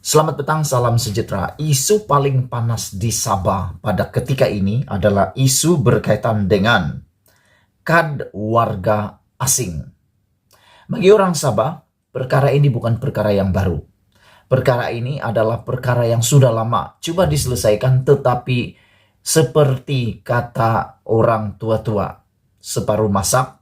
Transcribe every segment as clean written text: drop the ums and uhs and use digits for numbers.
Selamat petang, salam sejahtera. Isu paling panas di Sabah pada ketika ini adalah isu berkaitan dengan kad warga asing. Bagi orang Sabah, perkara ini bukan perkara yang baru. Perkara ini adalah perkara yang sudah lama, coba diselesaikan, tetapi seperti kata orang tua-tua, separuh masak,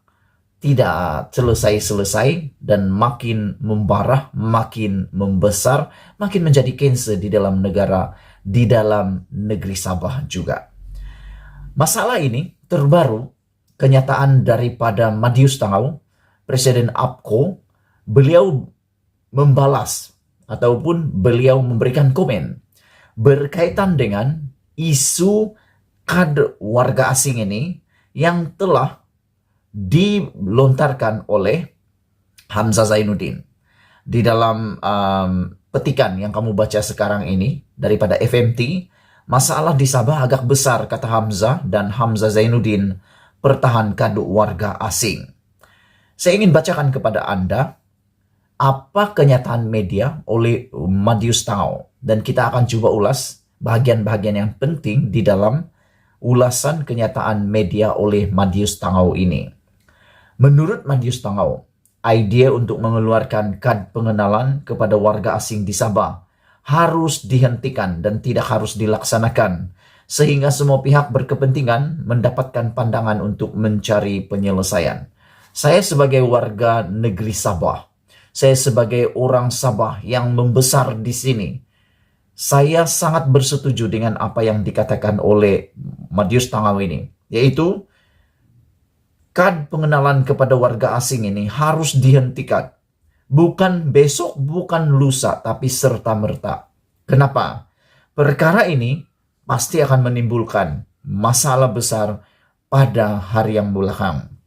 tidak selesai-selesai dan makin membara, makin membesar, makin menjadi cancer di dalam negara, di dalam negeri Sabah juga. Masalah ini terbaru, kenyataan daripada Madius Tangau, Presiden APCO, beliau membalas ataupun beliau memberikan komen berkaitan dengan isu kad warga asing ini yang telah dilontarkan oleh Hamzah Zainuddin. Di dalam petikan yang kamu baca sekarang ini daripada FMT, masalah di Sabah agak besar, kata Hamzah, dan Hamzah Zainuddin pertahankan warga asing. Saya ingin bacakan kepada Anda apa kenyataan media oleh Madius Tangau, dan kita akan coba ulas bagian-bagian yang penting di dalam ulasan kenyataan media oleh Madius Tangau ini. Menurut Madius Tangau, ide untuk mengeluarkan kad pengenalan kepada warga asing di Sabah harus dihentikan dan tidak harus dilaksanakan, sehingga semua pihak berkepentingan mendapatkan pandangan untuk mencari penyelesaian. Saya sebagai warga negeri Sabah, saya sebagai orang Sabah yang membesar di sini, saya sangat bersetuju dengan apa yang dikatakan oleh Madius Tangau ini, yaitu kad pengenalan kepada warga asing ini harus dihentikan. Bukan besok, bukan lusa, tapi serta-merta. Kenapa? Perkara ini pasti akan menimbulkan masalah besar pada hari yang belakang.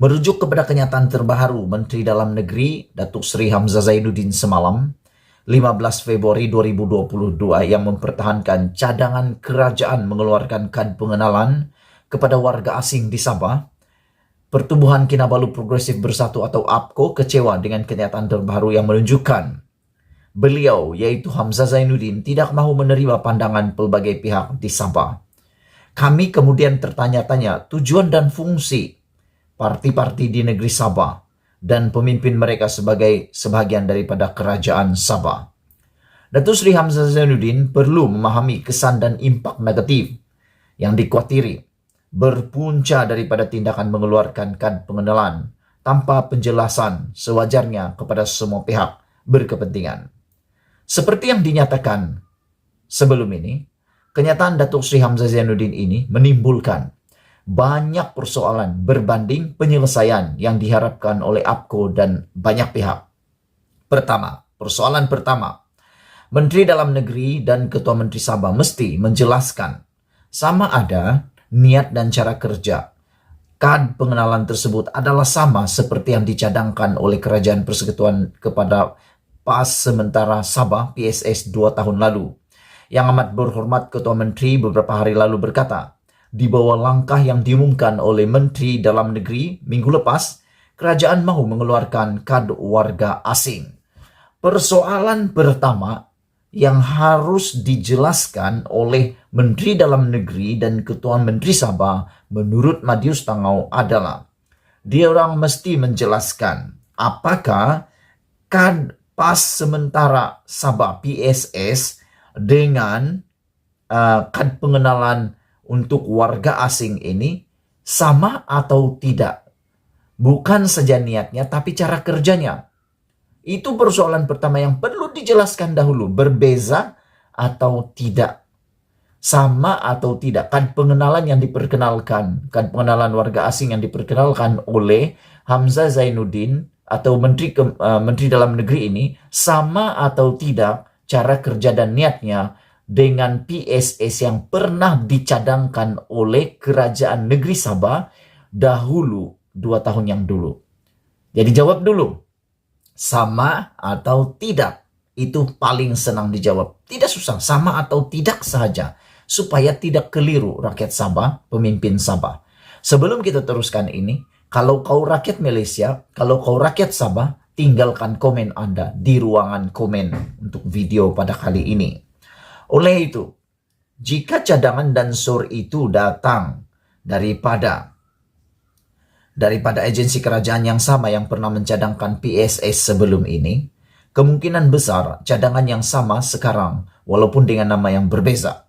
Merujuk kepada kenyataan terbaru Menteri Dalam Negeri Datuk Seri Hamzah Zainuddin semalam, 15 Februari 2022, yang mempertahankan cadangan kerajaan mengeluarkan kad pengenalan kepada warga asing di Sabah, Pertubuhan Kinabalu Progresif Bersatu atau APCO kecewa dengan kenyataan terbaru yang menunjukkan beliau, yaitu Hamzah Zainuddin, tidak mahu menerima pandangan pelbagai pihak di Sabah. Kami kemudian tertanya-tanya tujuan dan fungsi parti-parti di negeri Sabah dan pemimpin mereka sebagai sebahagian daripada kerajaan Sabah. Datuk Seri Hamzah Zainuddin perlu memahami kesan dan impak negatif yang dikhawatiri berpunca daripada tindakan mengeluarkan kad pengenalan tanpa penjelasan sewajarnya kepada semua pihak berkepentingan. Seperti yang dinyatakan sebelum ini, kenyataan Datuk Seri Hamzah Zainuddin ini menimbulkan banyak persoalan berbanding penyelesaian yang diharapkan oleh APCO dan banyak pihak. Persoalan pertama, Menteri Dalam Negeri dan Ketua Menteri Sabah mesti menjelaskan sama ada niat dan cara kerja kad pengenalan tersebut adalah sama seperti yang dicadangkan oleh Kerajaan Persekutuan kepada PAS Sementara Sabah PSS 2 tahun lalu. Yang amat berhormat Ketua Menteri beberapa hari lalu berkata, di bawah langkah yang diumumkan oleh Menteri Dalam Negeri minggu lepas, kerajaan mahu mengeluarkan kad warga asing. Persoalan pertama yang harus dijelaskan oleh Menteri Dalam Negeri dan Ketua Menteri Sabah menurut Madius Tangau adalah dia orang mesti menjelaskan apakah kad PAS Sementara Sabah PSS dengan kad pengenalan untuk warga asing ini sama atau tidak. Bukan saja niatnya tapi cara kerjanya. Itu persoalan pertama yang perlu dijelaskan dahulu. Berbeza atau tidak. Sama atau tidak. Kad pengenalan yang diperkenalkan. Kad pengenalan warga asing yang diperkenalkan oleh Hamzah Zainuddin atau Menteri Dalam Negeri ini. Sama atau tidak cara kerja dan niatnya dengan PSS yang pernah dicadangkan oleh Kerajaan Negeri Sabah dahulu, 2 tahun yang dulu. Jadi jawab dulu. Sama atau tidak, itu paling senang dijawab. Tidak susah, sama atau tidak saja, supaya tidak keliru rakyat Sabah, pemimpin Sabah. Sebelum kita teruskan ini, kalau kau rakyat Malaysia, kalau kau rakyat Sabah, tinggalkan komen Anda di ruangan komen untuk video pada kali ini. Oleh itu, jika cadangan dan SUR itu datang daripada agensi kerajaan yang sama yang pernah mencadangkan PSS sebelum ini, kemungkinan besar cadangan yang sama sekarang walaupun dengan nama yang berbeza.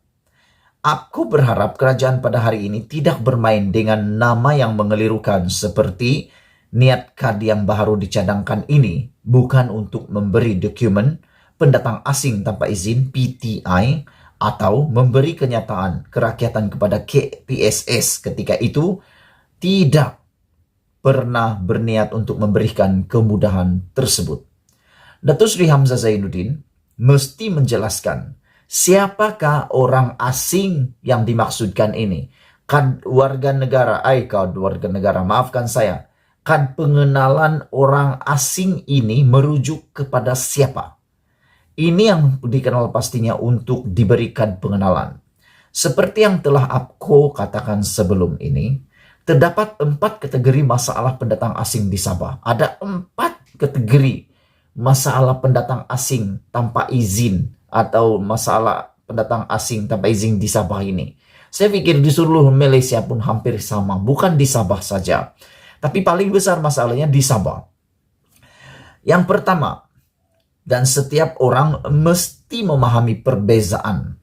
Aku berharap kerajaan pada hari ini tidak bermain dengan nama yang mengelirukan seperti niat kad yang baru dicadangkan ini bukan untuk memberi dokumen pendatang asing tanpa izin PTI atau memberi kenyataan kerakyatan kepada PSS ketika itu tidak pernah berniat untuk memberikan kemudahan tersebut. Datuk Seri Hamzah Zainuddin mesti menjelaskan siapakah orang asing yang dimaksudkan ini. Kad warga negara, maafkan saya. Kad pengenalan orang asing ini merujuk kepada siapa? Ini yang dikenal pastinya untuk diberikan pengenalan. Seperti yang telah aku katakan sebelum ini, terdapat 4 kategori masalah pendatang asing di Sabah. Ada 4 kategori masalah pendatang asing tanpa izin atau masalah pendatang asing tanpa izin di Sabah ini. Saya pikir di seluruh Malaysia pun hampir sama, bukan di Sabah saja. Tapi paling besar masalahnya di Sabah. Yang pertama, dan setiap orang mesti memahami perbezaan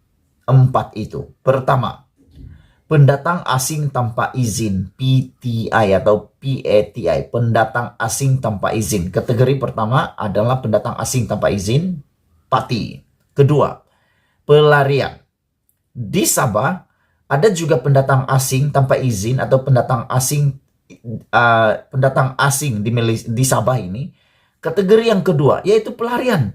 4 itu. Pertama, pendatang asing tanpa izin, PTI atau PATI, pendatang asing tanpa izin. Kategori pertama adalah pendatang asing tanpa izin, PATI. Kedua, pelarian. Di Sabah ada juga pendatang asing tanpa izin atau pendatang asing di Sabah ini. Kategori yang kedua yaitu pelarian.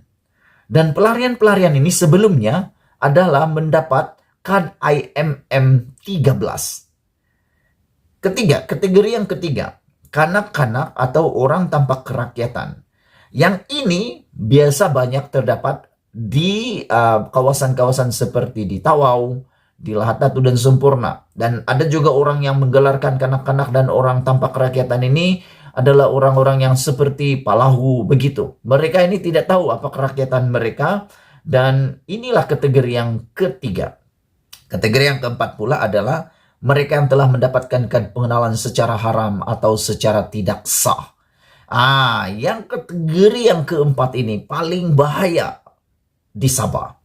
Dan pelarian ini sebelumnya adalah mendapat kad IMM 13. Kategori yang ketiga, kanak-kanak atau orang tanpa kerakyatan. Yang ini biasa banyak terdapat di kawasan-kawasan seperti di Tawau, di Lahad Datu dan Sempurna. Dan ada juga orang yang menggelarkan kanak-kanak dan orang tanpa kerakyatan ini adalah orang-orang yang seperti Palahu begitu. Mereka ini tidak tahu apa kerakyatan mereka dan inilah kategori yang ketiga. Kategori yang keempat pula adalah mereka yang telah mendapatkan kad pengenalan secara haram atau secara tidak sah. Yang kategori yang keempat ini paling bahaya di Sabah.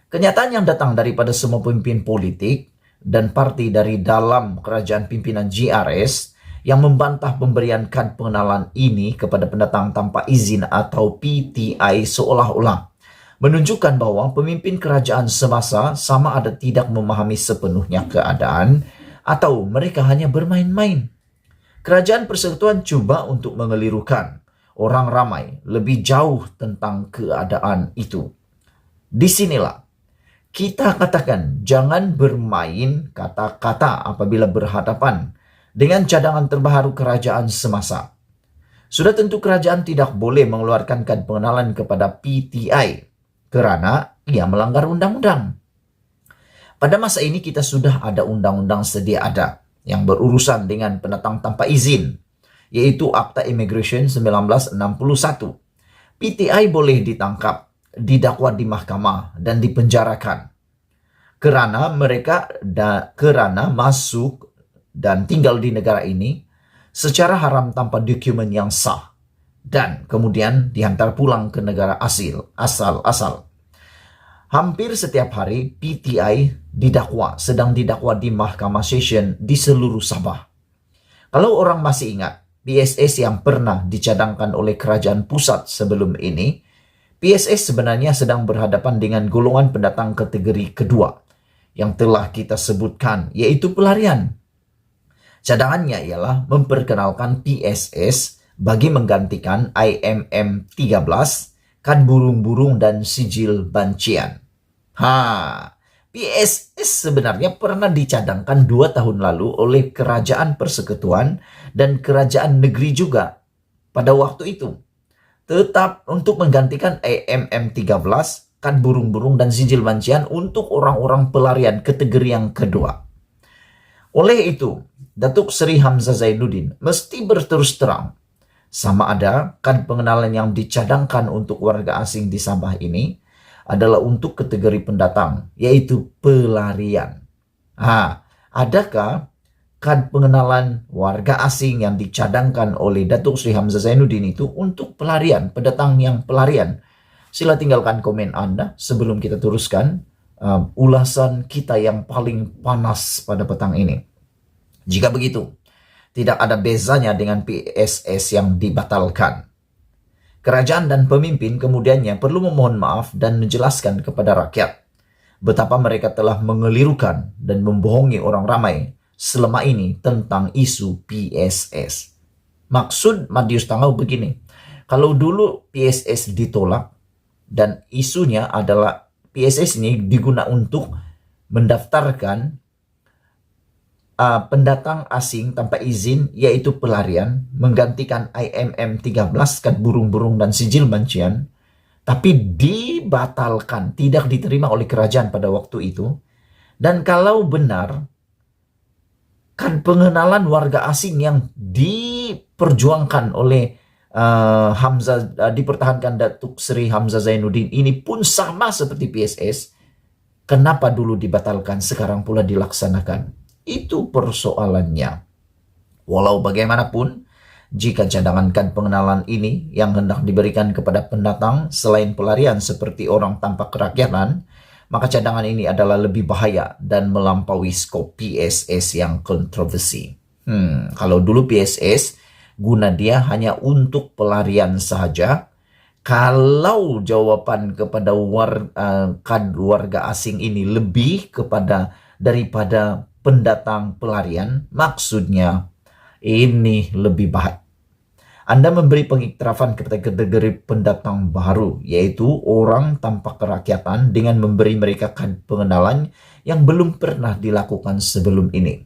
Kenyataan yang datang daripada semua pemimpin politik dan parti dari dalam kerajaan pimpinan GRS yang membantah pemberian kad pengenalan ini kepada pendatang tanpa izin atau PTI seolah-olah menunjukkan bahwa pemimpin kerajaan semasa sama ada tidak memahami sepenuhnya keadaan atau mereka hanya bermain-main. Kerajaan Persekutuan cuba untuk mengelirukan orang ramai lebih jauh tentang keadaan itu. Disinilah kita katakan jangan bermain kata-kata apabila berhadapan dengan cadangan terbaru kerajaan semasa. Sudah tentu kerajaan tidak boleh mengeluarkan kad pengenalan kepada PTI kerana ia melanggar undang-undang. Pada masa ini kita sudah ada undang-undang sedia ada yang berurusan dengan pendatang tanpa izin, yaitu Akta Immigration 1961. PTI boleh ditangkap, didakwa di mahkamah dan dipenjarakan kerana mereka masuk dan tinggal di negara ini secara haram tanpa dokumen yang sah dan kemudian dihantar pulang ke negara asal. Hampir setiap hari PTI sedang didakwa di mahkamah session di seluruh Sabah. Kalau orang masih ingat PSS yang pernah dicadangkan oleh kerajaan pusat sebelum ini, PSS sebenarnya sedang berhadapan dengan golongan pendatang kategori kedua yang telah kita sebutkan, yaitu pelarian. Cadangannya ialah memperkenalkan PSS bagi menggantikan IMM 13, kad burung-burung dan sijil bancian. PSS sebenarnya pernah dicadangkan 2 tahun lalu oleh Kerajaan Persekutuan dan Kerajaan Negeri juga pada waktu itu. Tetap untuk menggantikan IMM 13, kad burung-burung dan sijil bancian untuk orang-orang pelarian kategori yang kedua. Oleh itu, Datuk Seri Hamzah Zainuddin mesti berterus terang sama ada kad pengenalan yang dicadangkan untuk warga asing di Sabah ini adalah untuk kategori pendatang, yaitu pelarian. Adakah kad pengenalan warga asing yang dicadangkan oleh Datuk Sri Hamzah Zainuddin itu untuk pelarian, pendatang yang pelarian? Sila tinggalkan komen Anda sebelum kita teruskan ulasan kita yang paling panas pada petang ini. Jika begitu, tidak ada bezanya dengan PSS yang dibatalkan. Kerajaan dan pemimpin kemudiannya perlu memohon maaf dan menjelaskan kepada rakyat betapa mereka telah mengelirukan dan membohongi orang ramai selama ini tentang isu PSS. Maksud Madius Tangau begini, kalau dulu PSS ditolak dan isunya adalah PSS ini digunakan untuk mendaftarkan pendatang asing tanpa izin, yaitu pelarian, menggantikan IMM 13 kad burung-burung dan sijil mancian, tapi dibatalkan, tidak diterima oleh kerajaan pada waktu itu. Dan kalau benar, kan pengenalan warga asing yang diperjuangkan oleh Hamzah, dipertahankan Datuk Seri Hamzah Zainuddin ini pun sama seperti PSS, kenapa dulu dibatalkan, sekarang pula dilaksanakan? Itu persoalannya. Walau bagaimanapun, jika cadangan kad pengenalan ini yang hendak diberikan kepada pendatang selain pelarian seperti orang tanpa kerakyatan, maka cadangan ini adalah lebih bahaya dan melampaui skop PSS yang kontroversi. Kalau dulu PSS guna dia hanya untuk pelarian sahaja, kalau jawaban kepada kad warga asing ini lebih daripada pendatang pelarian, maksudnya ini lebih baik. Anda memberi pengiktirafan kepada kategori pendatang baru, yaitu orang tanpa kerakyatan, dengan memberi mereka kad pengenalan yang belum pernah dilakukan sebelum ini.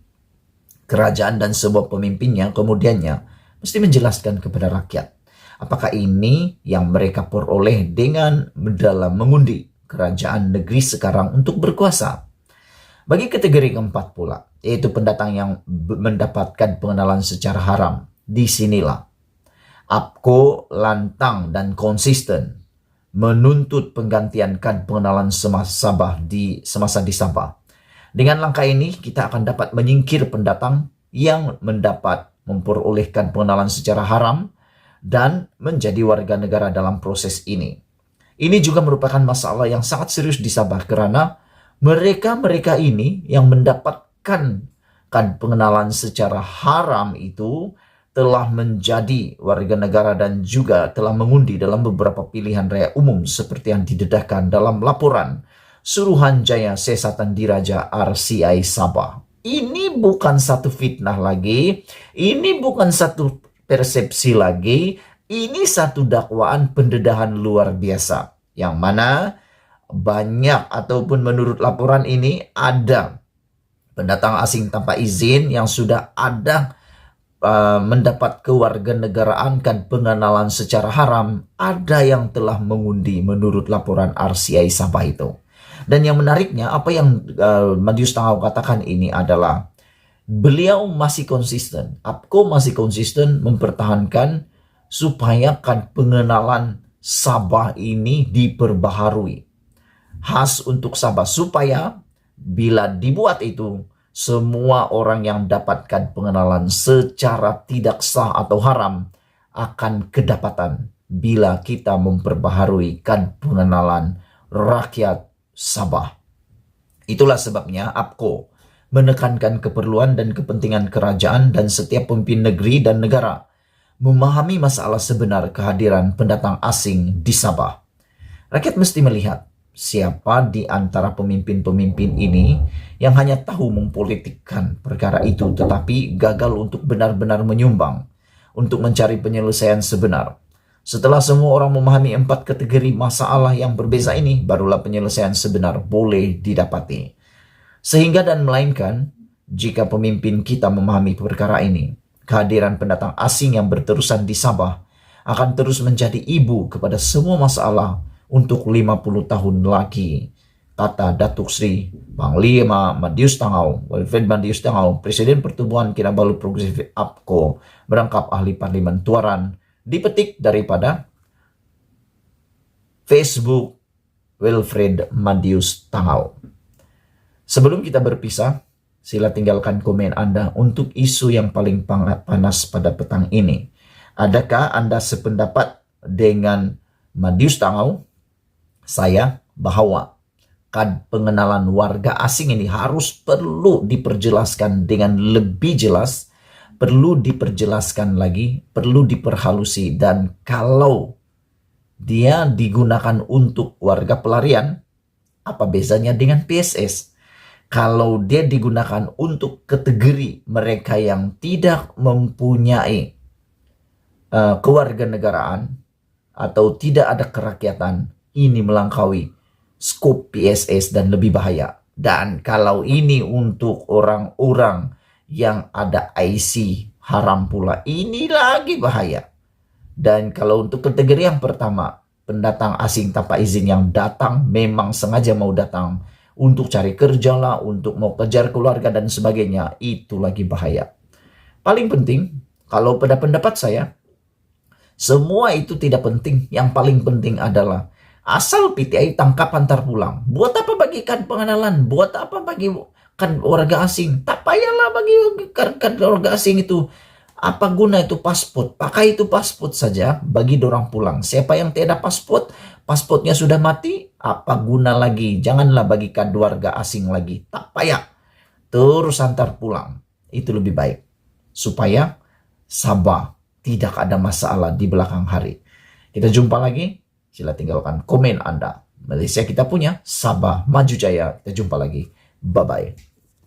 Kerajaan dan sebuah pemimpinnya kemudiannya mesti menjelaskan kepada rakyat apakah ini yang mereka peroleh dengan dalam mengundi kerajaan negeri sekarang untuk berkuasa. Bagi kategori keempat pula, yaitu pendatang yang mendapatkan pengenalan secara haram, disinilah APKO lantang dan konsisten menuntut penggantian kad pengenalan semasa di Sabah. Dengan langkah ini, kita akan dapat menyingkir pendatang yang memperolehkan pengenalan secara haram dan menjadi warga negara dalam proses ini. Ini juga merupakan masalah yang sangat serius di Sabah karena mereka ini yang mendapatkan kad pengenalan secara haram itu telah menjadi warga negara dan juga telah mengundi dalam beberapa pilihan raya umum seperti yang didedahkan dalam laporan Suruhanjaya Sesatan Diraja RCI Sabah. Ini bukan satu fitnah lagi, ini bukan satu persepsi lagi, ini satu dakwaan pendedahan luar biasa yang mana banyak ataupun menurut laporan ini ada pendatang asing tanpa izin yang sudah ada mendapat kewarganegaraan kan pengenalan secara haram, ada yang telah mengundi menurut laporan RCI Sabah itu. Dan yang menariknya apa yang Madius Tangau katakan ini adalah beliau masih konsisten, APKO masih konsisten mempertahankan supaya kan pengenalan Sabah ini diperbaharui khas untuk Sabah, supaya bila dibuat itu semua orang yang dapatkan pengenalan secara tidak sah atau haram akan kedapatan bila kita memperbaharui kad pengenalan rakyat Sabah. Itulah sebabnya APKO menekankan keperluan dan kepentingan kerajaan dan setiap pemimpin negeri dan negara memahami masalah sebenar kehadiran pendatang asing di Sabah. Rakyat mesti melihat siapa di antara pemimpin-pemimpin ini yang hanya tahu mempolitikkan perkara itu tetapi gagal untuk benar-benar menyumbang untuk mencari penyelesaian sebenar. Setelah semua orang memahami 4 kategori masalah yang berbeza ini, barulah penyelesaian sebenar boleh didapati. Sehingga dan melainkan jika pemimpin kita memahami perkara ini, kehadiran pendatang asing yang berterusan di Sabah akan terus menjadi ibu kepada semua masalah untuk 50 tahun lagi, kata Datuk Sri Panglima Madius Tangau, Wilfred Madius Tangau, Presiden Pertubuhan Kinabalu Progresif APKO, merangkap ahli Parlimen Tuaran, dipetik daripada Facebook Wilfred Madius Tangau. Sebelum kita berpisah, sila tinggalkan komen Anda untuk isu yang paling panas pada petang ini. Adakah Anda sependapat dengan Madius Tangau? Saya bahwa pengenalan warga asing ini perlu diperjelaskan dengan lebih jelas, perlu diperjelaskan lagi, perlu diperhalusi. Dan kalau dia digunakan untuk warga pelarian, apa bezanya dengan PSS? Kalau dia digunakan untuk kategori mereka yang tidak mempunyai kewarganegaraan atau tidak ada kerakyatan, ini melampaui skop PSS dan lebih bahaya. Dan kalau ini untuk orang-orang yang ada IC haram pula, ini lagi bahaya. Dan kalau untuk kategori yang pertama, pendatang asing tanpa izin yang datang memang sengaja mau datang untuk cari kerja lah, untuk mau kejar keluarga dan sebagainya, itu lagi bahaya. Paling penting, kalau pada pendapat saya, semua itu tidak penting. Yang paling penting adalah asal PTI tangkap antar pulang. Buat apa bagikan pengenalan? Buat apa bagikan warga asing? Tak payahlah bagikan warga asing itu. Apa guna itu paspor? Pakai itu paspor saja bagi dorang pulang. Siapa yang tidak paspor, paspornya sudah mati, apa guna lagi? Janganlah bagikan warga asing lagi. Tak payah. Terus antar pulang. Itu lebih baik. Supaya Sabah tidak ada masalah di belakang hari. Kita jumpa lagi. Sila tinggalkan komen Anda. Malaysia kita punya, Sabah maju jaya. Kita jumpa lagi. Bye-bye.